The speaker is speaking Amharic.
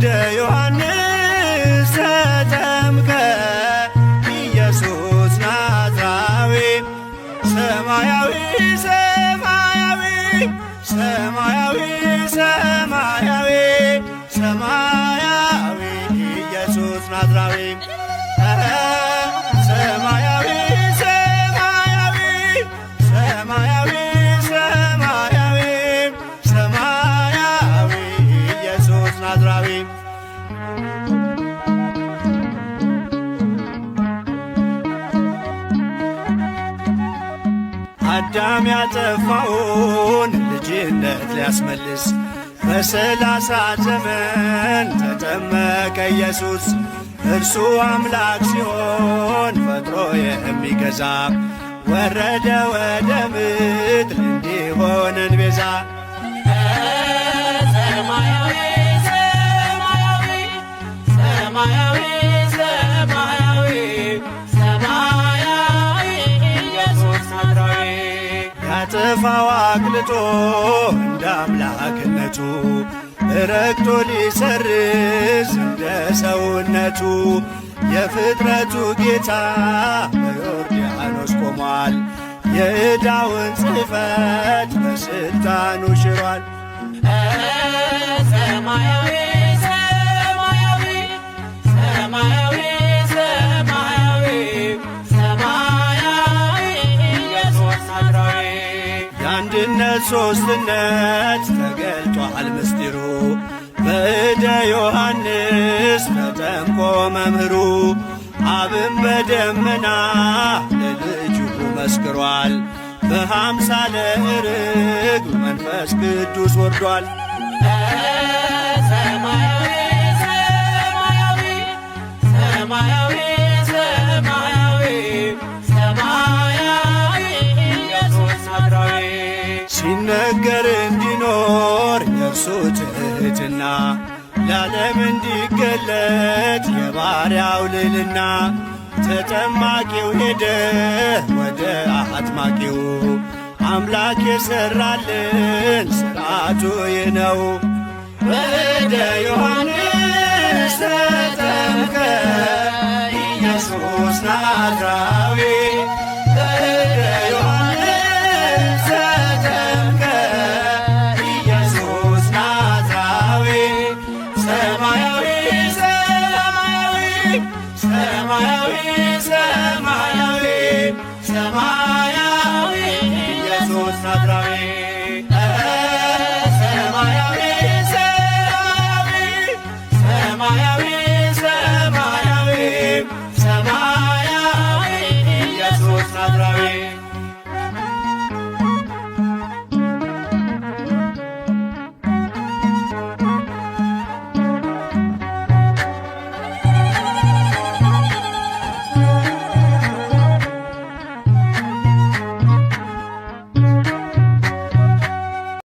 በእደ ዮሐንስ ተጠምቀ ኢየሱስ ናዝራዊ ሰማያዊ ሰማያዊ ሰማያዊ ሰማያዊ ሰማያዊ ኢየሱስ ናዝራዊ ሰማያዊ ሰማያዊ ሰማያዊ ሰማያዊ ሰማያዊ ኢየሱስ ናዝራዊ አዳም ያጠፋውን ልጅነት ሊያስመልስ በ30 ዘመን ተጠመቀ ኢየሱስ። እርሱ አምላክ ሲሆን ፈጥሮ የሚገዛ ወረደ ወደ ምድር እንዲሆነን ቤዛ። ሰማያዊ ሰማያዊ ሰማያዊ ሰማያዊ ሰማያዊ ኢየሱስ ናዝራዊ ያጠፋው አቅልጦ እንደ አምላክነቱ ረግጦ ሊሰርዝ እንደ ሰውነቱ የፍጥረቱ ጌታ በዮርዳኖስ ቆሟል። የዕዳውን ጽሕፈት በሥልጣኑ ሽሯል። ሰማያዊ ሰማያዊ ሰማያዊ ሰማያዊ ሰማያዊ ኢየሱስ ናዝራዊ የአንድነት ሦስትነት ተገልጧል ምስጢሩ በእደ ዮሐንስ ተጠምቆ መምህሩ። አብን በደመና ለልጁ መስክሯል። በአምሳለ ርግብ መንፈስ ቅዱስ ወርዷል። ሰማያዊ ሰማያዊ ሰማያዊ ሰማያዊ ሰማያዊ ኢየሱስ ናዝራዊ ሲነገር እንዲኖር የእርሱ ትሕትና ለዓለም እንዲገለጥ የባሪያው ልዕልና። ተጠማቂው ሄደ ወደ አጥማቂው አምላክ የሠራልን ሥርዓቱ ይህ ነው። በእደ ዮሐንስ ተጠምቀ ኢየሱስ ናዝራዊ በእደ ዮሐንስ ተጠምቀ ኢየሱስ ናዝራዊ ሰማያዊ ሰማያዊ ሰማያዊ ሰማያዊ ሰማያዊ ኢየሱስ ናዝራዊ ሰማያዊ ሰማያዊ ሰማያዊ ሰማያዊ ሰማያዊ ኢየሱስ ናዝራዊ